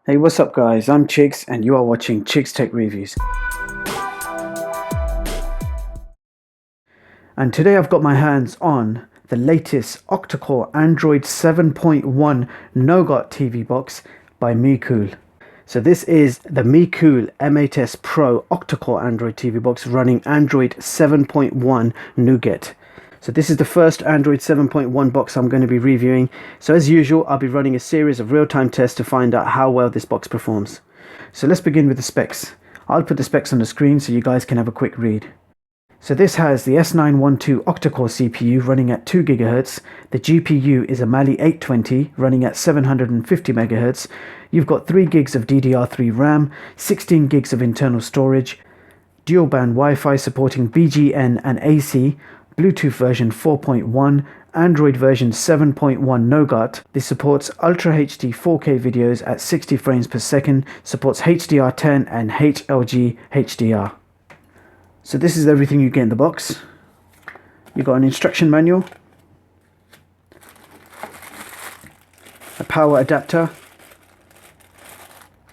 Hey, what's up guys, I'm Chiggs and you are watching Chiggs Tech Reviews. And today I've got my hands on the latest Octa-Core Android 7.1 NOGUT TV box by Mecool. So this is the Mecool M8S PRO Octa-Core Android TV box running Android 7.1 NOGUT. So this is the first Android 7.1 box I'm going to be reviewing. So as usual, I'll be running a series of real-time tests to find out how well this box performs. So let's begin with the specs. I'll put the specs on the screen so you guys can have a quick read. So this has the S912 Octa-Core CPU running at 2 GHz. The GPU is a Mali 820 running at 750 MHz. You've got 3 gigs of DDR3 RAM, 16 gigs of internal storage, dual band Wi-Fi supporting BGN and AC, Bluetooth version 4.1, Android version 7.1 NOGUT. This supports Ultra HD 4K videos at 60 frames per second, supports HDR10 and HLG HDR. So this is everything you get in the box. You've got an instruction manual, a power adapter,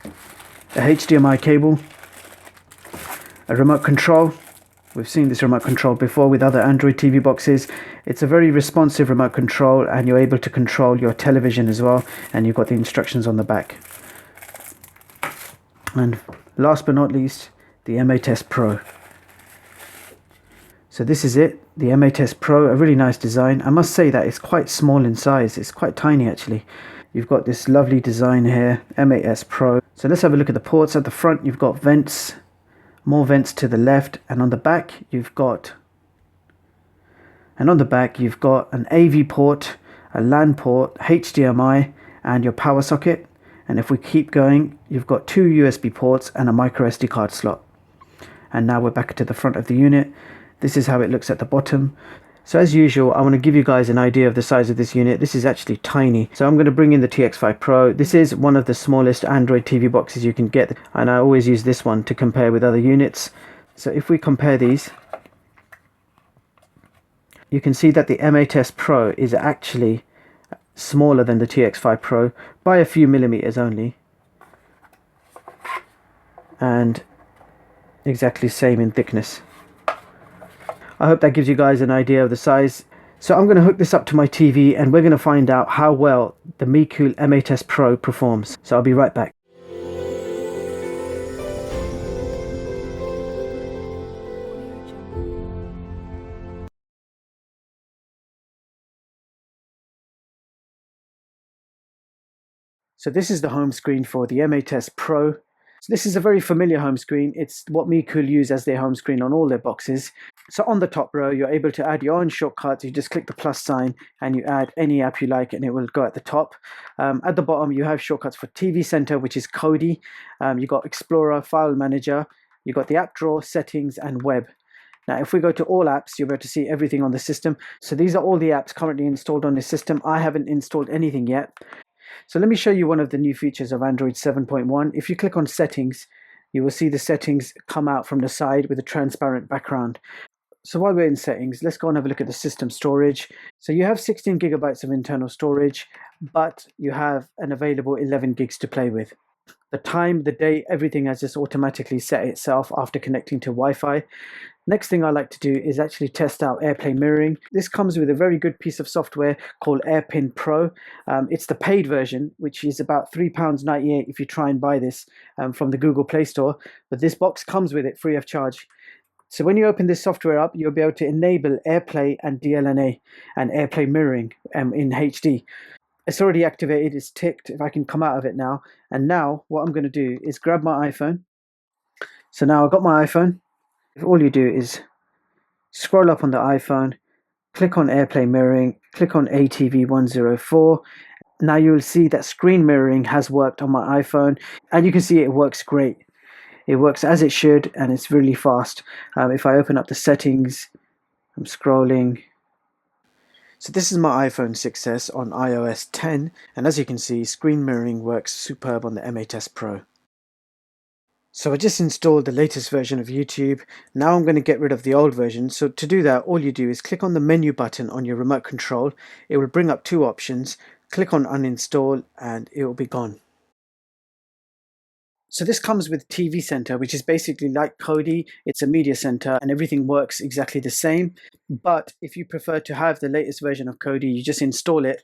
a HDMI cable, a remote control. We've seen this remote control before with other Android TV boxes. It's a very responsive remote control and you're able to control your television as well, and you've got the instructions on the back. And last but not least, the M8S PRO. So this is it, the M8S PRO, a really nice design. I must say that it's quite small in size, it's quite tiny actually. You've got this lovely design here, M8S PRO. So let's have a look at the ports. At the front you've got vents, more vents to the left, and on the back you've got an AV port, a LAN port, HDMI, and your power socket. And if we keep going, you've got 2 USB ports and a micro SD card slot. And now we're back to the front of the unit. This is how it looks at the bottom. So as usual, I want to give you guys an idea of the size of this unit. This is actually tiny. So I'm going to bring in the TX5 Pro. This is one of the smallest Android TV boxes you can get, and I always use this one to compare with other units. So if we compare these, you can see that the M8S Pro is actually smaller than the TX5 Pro by a few millimeters only, and exactly same in thickness. I hope that gives you guys an idea of the size. So I'm going to hook this up to my TV and we're going to find out how well the Mecool M8S PRO performs. So I'll be right back. So this is the home screen for the M8S PRO. So this is a very familiar home screen. It's what Mecool use as their home screen on all their boxes. So on the top row, you're able to add your own shortcuts. You just click the plus sign and you add any app you like and it will go at the top. At the bottom, you have shortcuts for TV Center, which is Kodi. You've got Explorer, File Manager. You've got the app drawer, settings, and web. Now, if we go to all apps, you'll be able to see everything on the system. So these are all the apps currently installed on the system. I haven't installed anything yet. So let me show you one of the new features of Android 7.1. If you click on settings, you will see the settings come out from the side with a transparent background. So while we're in settings, let's go and have a look at the system storage. So you have 16 gigabytes of internal storage, but you have an available 11 gigs to play with. The time, the date, everything has just automatically set itself after connecting to Wi-Fi. Next thing I like to do is actually test out AirPlay mirroring. This comes with a very good piece of software called AirPin Pro. It's the paid version, which is about £3.98 if you try and buy this from the Google Play Store. But this box comes with it free of charge. So when you open this software up, you'll be able to enable AirPlay and DLNA and AirPlay mirroring in HD. It's already activated, it's ticked. If I can come out of it now. And now what I'm going to do is grab my iPhone. So now I've got my iPhone. All you do is scroll up on the iPhone, click on AirPlay mirroring, click on ATV104. Now you will see that screen mirroring has worked on my iPhone, and you can see it works great. It works as it should, and it's really fast. If I open up the settings, I'm scrolling. So this is my iPhone 6s on iOS 10, and as you can see, screen mirroring works superb on the M8S Pro. So I just installed the latest version of YouTube. Now I'm going to get rid of the old version. So to do that, all you do is click on the menu button on your remote control. It will bring up two options. Click on uninstall and it will be gone. So this comes with TV Center, which is basically like Kodi. It's a media center and everything works exactly the same. But if you prefer to have the latest version of Kodi, you just install it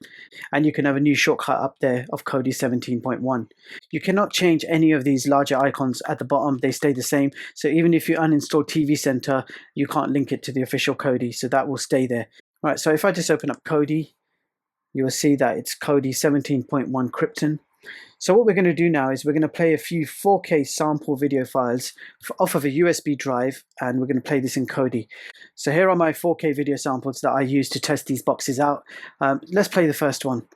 and you can have a new shortcut up there of Kodi 17.1. You cannot change any of these larger icons at the bottom. They stay the same. So even if you uninstall TV Center, you can't link it to the official Kodi. So that will stay there. All right, so if I just open up Kodi, you will see that it's Kodi 17.1 Krypton. So what we're going to do now is we're going to play a few 4K sample video files off of a USB drive, and we're going to play this in Kodi. So here are my 4K video samples that I use to test these boxes out. Let's play the first one.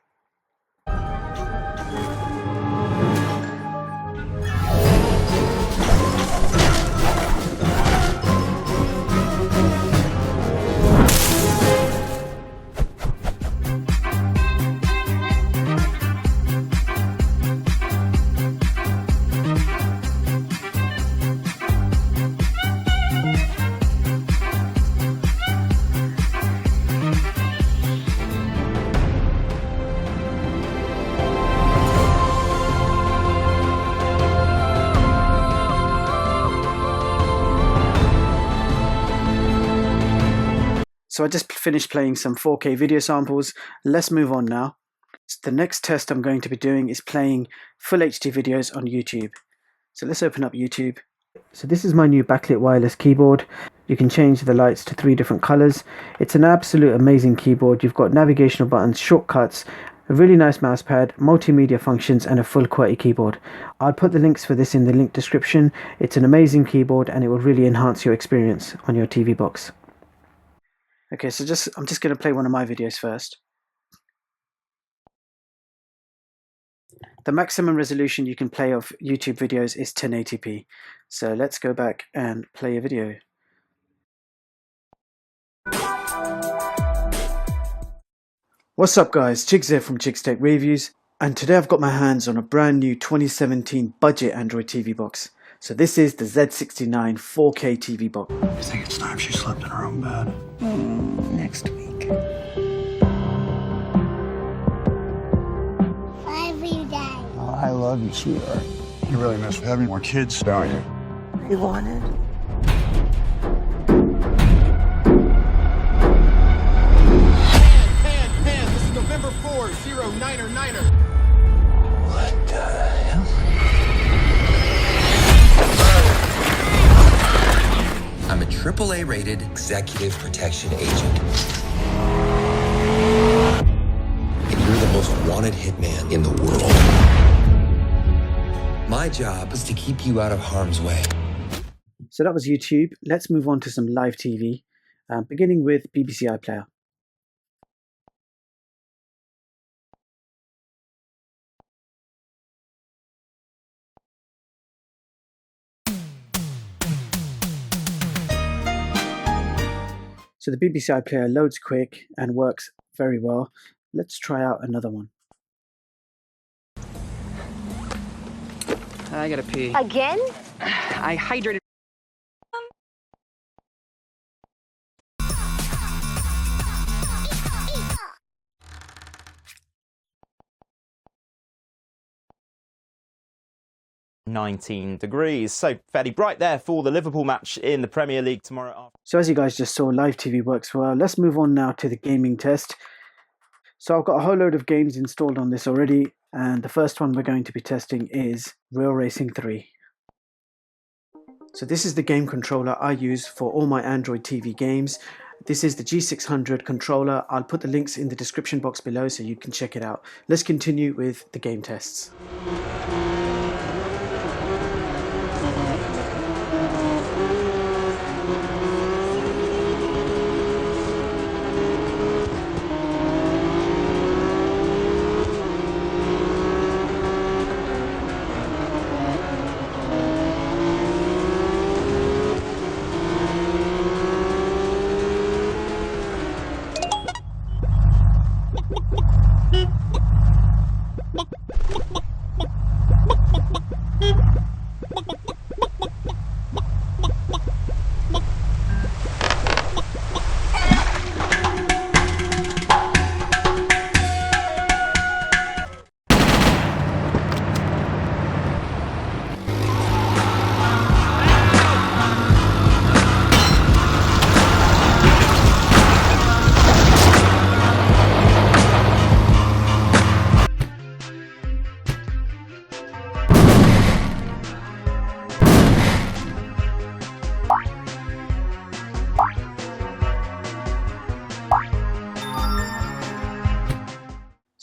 So I just finished playing some 4K video samples. Let's move on now. The next test I'm going to be doing is playing full HD videos on YouTube. So let's open up YouTube. So this is my new backlit wireless keyboard. You can change the lights to 3 different colors. It's an absolute amazing keyboard. You've got navigational buttons, shortcuts, a really nice mouse pad, multimedia functions, and a full QWERTY keyboard. I'll put the links for this in the link description. It's an amazing keyboard and it will really enhance your experience on your TV box. Okay, so I'm just going to play one of my videos first. The maximum resolution you can play of YouTube videos is 1080p. So let's go back and play a video. What's up guys, Jiggs here from chigztechreviews, and today I've got my hands on a brand new 2017 budget Android TV box. So this is the Z69 4K TV box. I think it's time she slept in her own bed. Next week. Every day. Oh, I love you, sweetheart. You really miss having more kids, don't you? You wanted? Pan, this is November 4, 09er. What the hell? I'm a AAA rated executive protection agent. And you're the most wanted hitman in the world. My job is to keep you out of harm's way. So that was YouTube. Let's move on to some live TV, beginning with BBC iPlayer. So the BBC iPlayer loads quick and works very well. Let's try out another one. I gotta pee. Again? I hydrated. $19. So fairly bright there for the Liverpool match in the Premier League tomorrow afternoon. So as you guys just saw, live TV works well. Let's move on now to the gaming test. So I've got a whole load of games installed on this already, and the first one we're going to be testing is Real Racing 3. So this is the game controller I use for all my Android TV games. This is the G600 controller. I'll put the links in the description box below so you can check it out. Let's continue with the game tests.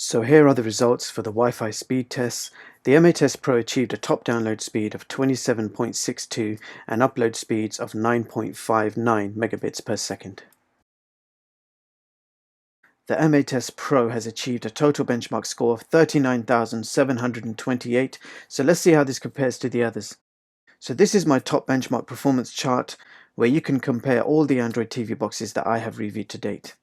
So here are the results for the Wi-Fi speed tests. The M8S Pro achieved a top download speed of 27.62 and upload speeds of 9.59 megabits per second. The M8S Pro has achieved a total benchmark score of 39,728, so let's see how this compares to the others. So this is my top benchmark performance chart where you can compare all the Android TV boxes that I have reviewed to date.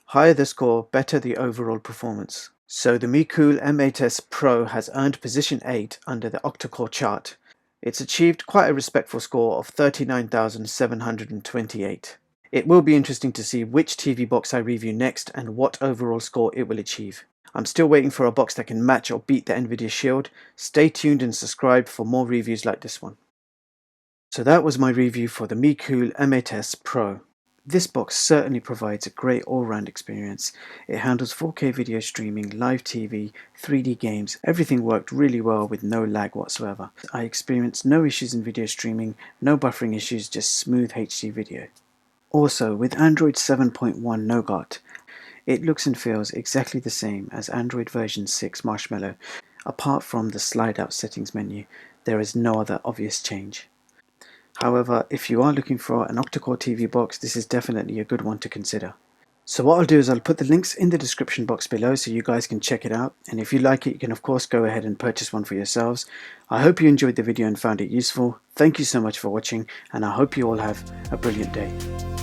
Higher the score, better the overall performance. So the Micool M8S Pro has earned position 8 under the Octa-Core chart. It's achieved quite a respectful score of 39,728. It will be interesting to see which TV box I review next and what overall score it will achieve. I'm still waiting for a box that can match or beat the Nvidia Shield. Stay tuned and subscribe for more reviews like this one. So that was my review for the Micool M8S Pro. This box certainly provides a great all-round experience. It handles 4K video streaming, live TV, 3D games. Everything worked really well with no lag whatsoever. I experienced no issues in video streaming, no buffering issues, just smooth HD video. Also, with Android 7.1 NOGUT, it looks and feels exactly the same as Android version 6 Marshmallow. Apart from the slide-out settings menu, there is no other obvious change. However, if you are looking for an Octa-Core TV box, this is definitely a good one to consider. So what I'll do is I'll put the links in the description box below so you guys can check it out. And if you like it, you can of course go ahead and purchase one for yourselves. I hope you enjoyed the video and found it useful. Thank you so much for watching, and I hope you all have a brilliant day.